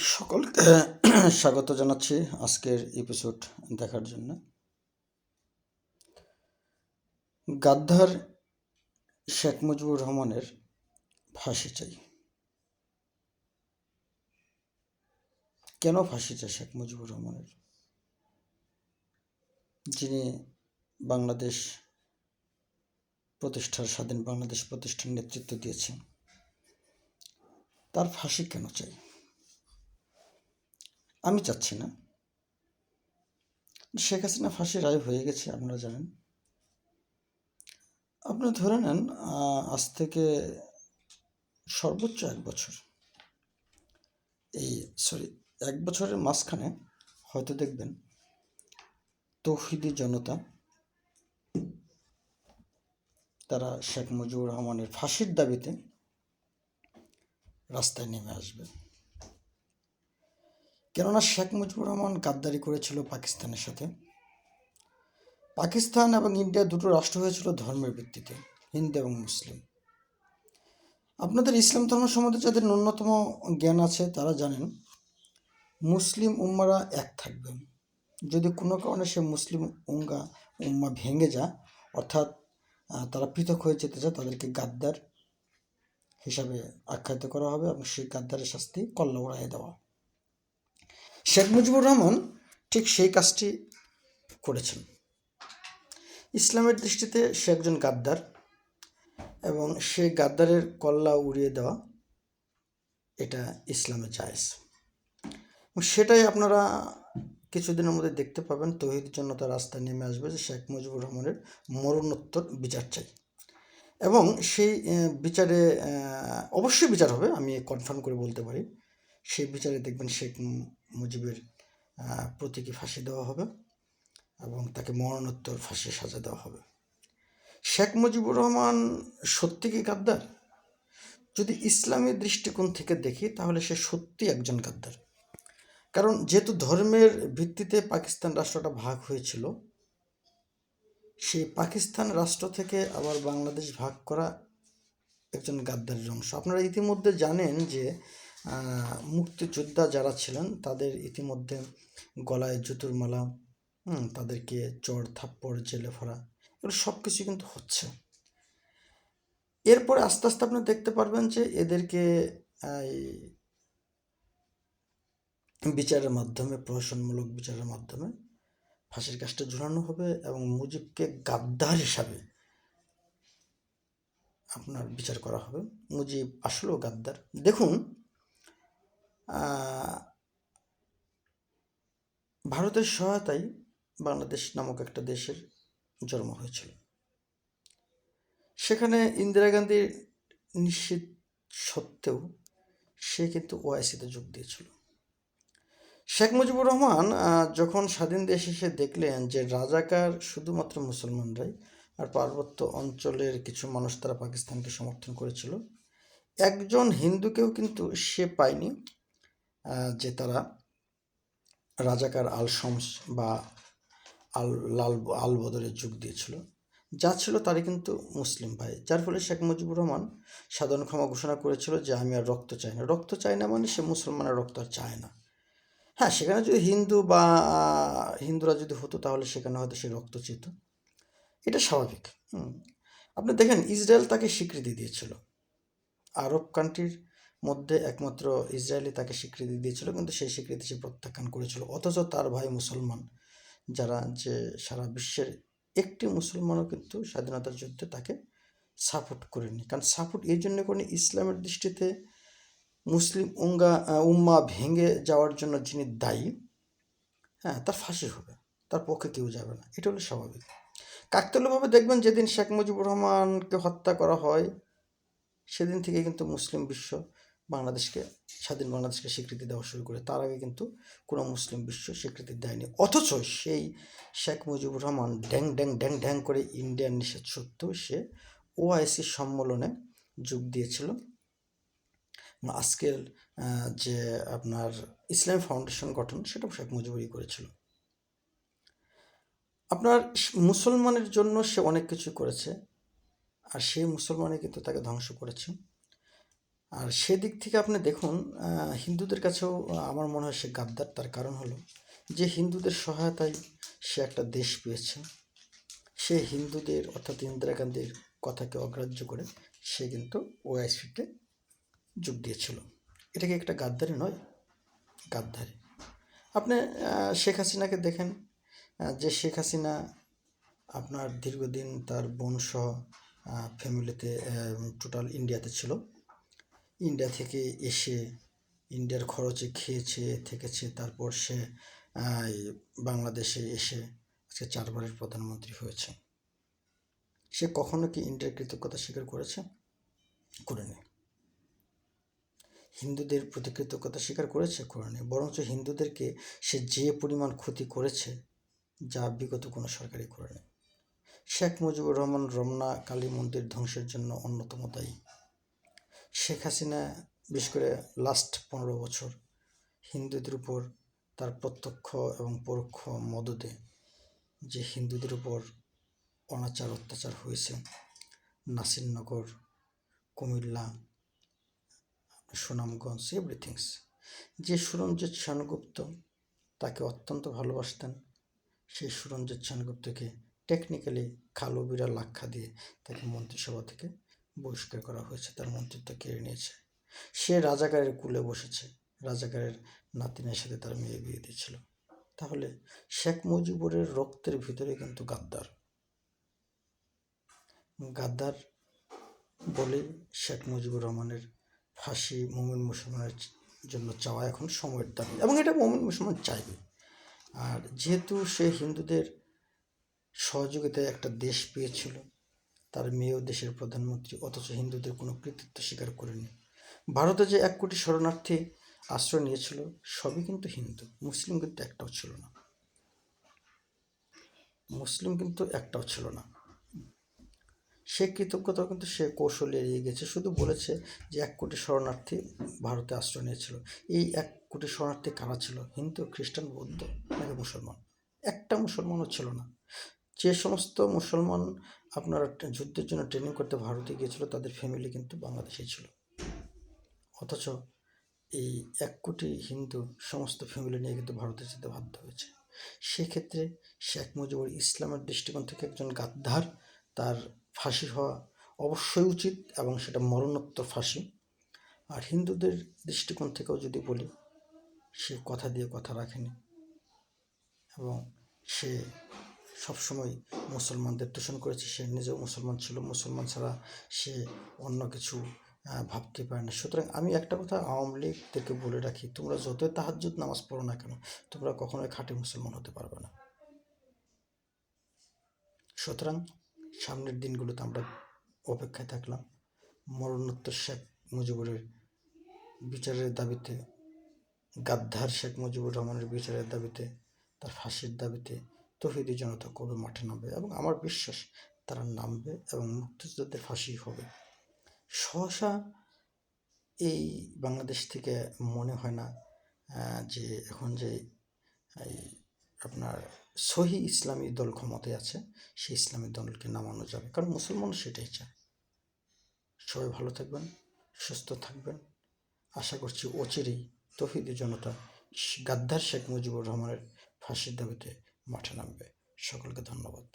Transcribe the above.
সকলকে স্বাগত জানাচ্ছি আজকের এপিসোড দেখার জন্য। গাদ্দার শেখ মুজিবুর রহমানের ফাঁসি চাই। কেন ফাঁসি চাই শেখ মুজিবুর রহমানের, যিনি বাংলাদেশ স্বাধীন বাংলাদেশ প্রতিষ্ঠার নেতৃত্ব দিয়েছেন? তার ফাঁসি কেন চাই? আমি চাচ্ছি না। শেখ হাসিনা ফাঁসি রায় হয়ে গেছে, আপনারা জানেন। আপনারা ধরে নেন আজ থেকে সর্বোচ্চ 1 বছর, এক বছরের মাঝখানে হয়তো দেখবেন তৌহিদি জনতা তারা শেখ মুজিবুর রহমানের ফাঁসির দাবিতে রাস্তায় নেমে আসবে। কেননা শেখ মুজিবুর রহমান গাদ্দারি করেছিল পাকিস্তানের সাথে। পাকিস্তান এবং ইন্ডিয়া দুটো রাষ্ট্র হয়েছিল ধর্মের ভিত্তিতে, হিন্দু এবং মুসলিম। আপনাদের ইসলাম ধর্ম সম্বন্ধে যাদের ন্যূনতম জ্ঞান আছে তারা জানেন মুসলিম উম্মারা এক থাকবে। যদি কোনো কারণে সে মুসলিম উম্মা ভেঙে যায়, অর্থাৎ তারা পৃথক হয়ে যেতে চায়, তাদেরকে গাদ্দার হিসাবে আখ্যায়িত করা হবে এবং সেই গাদ্দারের শাস্তি কল্লা উড়াইয়ে দেওয়া। শেখ মুজিবুর রহমান ঠিক সেই কাজটি করেছেন। ইসলামের দৃষ্টিতে সে একজন গাদ্দার এবং সেই গাদ্দারের কল্লা উড়িয়ে দেওয়া এটা ইসলামে জায়েজ। সেটাই আপনারা কিছুদিনের মধ্যে দেখতে পাবেন। তৌহিদের জন্য তার রাস্তায় নেমে আসবে যে শেখ মুজিবুর রহমানের মরণোত্তর বিচার চাই, এবং সেই বিচারে অবশ্যই বিচার হবে, আমি কনফার্ম করে বলতে পারি। সেই বিচারে দেখবেন শেখ মুজিবের প্রতীকী ফাঁসি দেওয়া হবে এবং তাকে মরণোত্তর ফাঁসির সাজা দেওয়া হবে। শেখ মুজিবুর রহমান সত্যি কি গাদ্দার? যদি ইসলামী দৃষ্টিকোণ থেকে দেখি তাহলে সে সত্যি একজন গাদ্দার। কারণ যেহেতু ধর্মের ভিত্তিতে পাকিস্তান রাষ্ট্রটা ভাগ হয়েছিল, সেই পাকিস্তান রাষ্ট্র থেকে আবার বাংলাদেশ ভাগ করা একজন গাদ্দারের অংশ। আপনারা ইতিমধ্যে জানেন যে মুক্তিযোদ্ধা যারা ছিলেন তাদের ইতিমধ্যে গলায় জুতোর মালা, তাদেরকে চড় থাপ্পড়, জেলে ভরা, এগুলো সব কিছু কিন্তু হচ্ছে। এরপরে আস্তে আস্তে আপনি দেখতে পারবেন যে এদেরকে বিচারের মাধ্যমে, প্রহসনমূলক বিচারের মাধ্যমে ফাঁসির কাজটা ঝুলানো হবে এবং মুজিবকে গাদ্দার হিসাবে আপনার বিচার করা হবে। মুজিব আসলেও গাদ্দার। দেখুন, ভারতের সহায়তায় বাংলাদেশ নামক একটা দেশের জন্ম হয়েছিল। সেখানে ইন্দিরা গান্ধীর নিশ্চিত সত্ত্বেও সে কিন্তু ওআইসিতে যোগ দিয়েছিল। শেখ মুজিবুর রহমান যখন স্বাধীন দেশ এসে দেখলেন যে রাজাকার শুধুমাত্র মুসলমানরাই, আর পার্বত্য অঞ্চলের কিছু মানুষ তারা পাকিস্তানকে সমর্থন করেছিল, একজন হিন্দুকেও কিন্তু সে পায়নি যে তারা রাজাকার আল শমস বা আল বদরে যোগ দিয়েছিল। যা ছিল তারই কিন্তু মুসলিম ভাই, যার ফলে শেখ মুজিবুর রহমান সাধারণ ক্ষমা ঘোষণা করেছিল যে আমি আর রক্ত চাই না। রক্ত চাই না মানে সে মুসলমানের রক্ত আর চায় না। হ্যাঁ, সেখানে যদি হিন্দুরা যদি হতো তাহলে সেখানে হয়তো সে রক্ত চেত, এটা স্বাভাবিক। আপনি দেখেন ইসরায়েল তাকে স্বীকৃতি দিয়েছিল, আরব কান্ট্রির মধ্যে একমাত্র ইসরায়েলই তাকে স্বীকৃতি দিয়েছিল, কিন্তু সেই স্বীকৃতি সে প্রত্যাখ্যান করেছিল। অথচ তার ভাই মুসলমান যারা, যে সারা বিশ্বের একটি মুসলমানও কিন্তু স্বাধীনতার যুদ্ধে তাকে সাপোর্ট করেনি। কারণ সাপোর্ট এই জন্য করেনি, ইসলামের দৃষ্টিতে মুসলিম উম্মা ভেঙে যাওয়ার জন্য যিনি দায়ী, তার ফাঁসি হবে, তার পক্ষে কেউ যাবে না। এটা হলো স্বাভাবিক। কাকতালীয়ভাবে দেখবেন যেদিন শেখ মুজিবুর রহমানকে হত্যা করা হয় সেদিন থেকে কিন্তু মুসলিম বিশ্ব স্বাধীন বাংলাদেশকে স্বীকৃতি দেওয়া শুরু করে। তার আগে কিন্তু কোনো মুসলিম বিশ্ব স্বীকৃতি দেয়নি। অথচ সেই শেখ মুজিবুর রহমান ড্যাং ড্যাং ড্যাং ড্যাং করে ইন্ডিয়ার নিষেধ সত্ত্বেও সে ওআইসি সম্মেলনে যোগ দিয়েছিল। আজকের যে আপনার ইসলামী ফাউন্ডেশন গঠন, সেটাও শেখ মুজিবুরই করেছিল। আপনার মুসলমানের জন্য সে অনেক কিছু করেছে, আর সেই মুসলমানই কিন্তু তাকে ধ্বংস করেছে। আর সেদিক থেকে আপনি দেখুন, হিন্দুদের কাছেও আমার মনে হয় সে গাদ্দার। তার কারণ হলো যে হিন্দুদের সহায়তায় সে একটা দেশ পেয়েছে। সে হিন্দুদের অর্থাৎ ইন্দিরা গান্ধীর কথাকে অগ্রাহ্য করে সে কিন্তু ওআইসিতে যোগ দিয়েছিল। এটা কি একটা গাদ্দারি নয়? গাদ্দারি। আপনি শেখ হাসিনাকে দেখেন, যে শেখ হাসিনা আপনার দীর্ঘদিন তার বোনসহ ফ্যামিলিতে টোটাল ইন্ডিয়াতে ছিল। ইন্ডিয়া থেকে এসে ইন্ডিয়ার খরচে খেয়েছে থেকেছে, তারপর সে বাংলাদেশে এসে আজকে 4বারের প্রধানমন্ত্রী হয়েছে। সে কখনো কি ইন্ডিয়ার কৃতজ্ঞতা স্বীকার করেছে? করেনি। হিন্দুদের প্রতি কৃতজ্ঞতা স্বীকার করেছে? করেনি। বরঞ্চ হিন্দুদেরকে সে যে পরিমাণ ক্ষতি করেছে যা বিগত কোনো সরকারই করেনি। শেখ মুজিবুর রহমান রমনা কালী মন্দির ধ্বংসের জন্য অন্যতম দায়ী। শেখ হাসিনা বিশেষ করে লাস্ট 15 বছর হিন্দুদের উপর তার প্রত্যক্ষ এবং পরোক্ষ মদদে যে হিন্দুদের উপর অনাচার অত্যাচার হয়েছে, নাসিরনগর, কুমিল্লা, সুনামগঞ্জ, এভরিথিংস। যে সুরঞ্জিত সেনগুপ্ত তাকে অত্যন্ত ভালোবাসতেন, সেই সুরঞ্জিত সেনগুপ্তকে টেকনিক্যালি কালো বিড়াল আখ্যা দিয়ে তাকে মন্ত্রিসভা থেকে বহিষ্কার করা হয়েছে, তার মন্ত্রিত্ব কেড়ে নিয়েছে। সে রাজাকারের কুলে বসেছে, রাজাকারের নাতিনের সাথে তার মেয়ে বিয়ে দিয়েছিল। তাহলে শেখ মুজিবুরের রক্তের ভিতরে কিন্তু গাদ্দার। গাদ্দার বলে শেখ মুজিবুর রহমানের ফাঁসি মুমিন মুসলমানের জন্য চাওয়া এখন সময়ের দাবি, এবং এটা মুমিন মুসলমান চাইবে। আর যেহেতু সে হিন্দুদের সহযোগিতায় একটা দেশ পেয়েছিল, তার মেয়েও দেশের প্রধানমন্ত্রী, অথচ হিন্দুদের কোনো কৃতিত্ব স্বীকার করেনি। ভারতে যে 1 কোটি শরণার্থী আশ্রয় নিয়েছিল সবই কিন্তু হিন্দু, মুসলিম কিন্তু একটাও ছিল না। মুসলিম কিন্তু একটাও ছিল না। সে কৃতজ্ঞতাও কিন্তু সে কৌশলে এড়িয়ে গেছে, শুধু বলেছে যে 1 কোটি শরণার্থী ভারতে আশ্রয় নিয়েছিল। এই 1 কোটি শরণার্থী কারা ছিল? হিন্দু, খ্রিস্টান, বৌদ্ধ নাকি মুসলমান? একটা মুসলমানও ছিল না। যে সমস্ত মুসলমান আপনার যুদ্ধের জন্য ট্রেনিং করতে ভারতে গিয়েছিল তাদের ফ্যামিলি কিন্তু বাংলাদেশেই ছিল। অথচ এই 1 কোটি হিন্দু সমস্ত ফ্যামিলি নিয়ে কিন্তু ভারতে যেতে বাধ্য হয়েছে। সেক্ষেত্রে শেখ মুজিবুর ইসলামের দৃষ্টিকোণ থেকে একজন গাদ্দার, তার ফাঁসি হওয়া অবশ্যই উচিত, এবং সেটা মরণোত্তর ফাঁসি। আর হিন্দুদের দৃষ্টিকোণ থেকেও যদি বলি, সে কথা দিয়ে কথা রাখেনি, এবং সে সবসময় মুসলমানদের দূষণ করেছে। সে নিজেও মুসলমান ছিল, মুসলমান ছাড়া সে অন্য কিছু ভাবতে পারে না। সুতরাং আমি একটা কথা আওয়ামী লীগদেরকে বলে রাখি, তোমরা যতই তাহাজ্জুদ নামাজ পড়ো না কেন, তোমরা কখনোই খাঁটি মুসলমান হতে পারবে না। সুতরাং সামনের দিনগুলোতে আমরা অপেক্ষায় থাকলাম মরণোত্তর শেখ মুজিবুরের বিচারের দাবিতে, গাদ্দার শেখ মুজিবুর রহমানের বিচারের দাবিতে, তার ফাঁসির দাবিতে তৌহিদি জনতা কবে মাঠে নামবে, এবং আমার বিশ্বাস তারা নামবে এবং মুক্তিযোদ্ধাদের ফাঁসি হবে। সহসা এই বাংলাদেশ থেকে মনে হয় না যে এখন যে এই আপনার সহি ইসলামী দল ক্ষমতায় আছে, সেই ইসলামী দলকে নামানো যাবে, কারণ মুসলমান সেটাই চায়। সবাই ভালো থাকবেন, সুস্থ থাকবেন। আশা করছি অচিরেই তৌহিদি জনতা গাদ্দার শেখ মুজিবুর রহমানের ফাঁসির দাবিতে মাঠে নামবে। সকলকে ধন্যবাদ।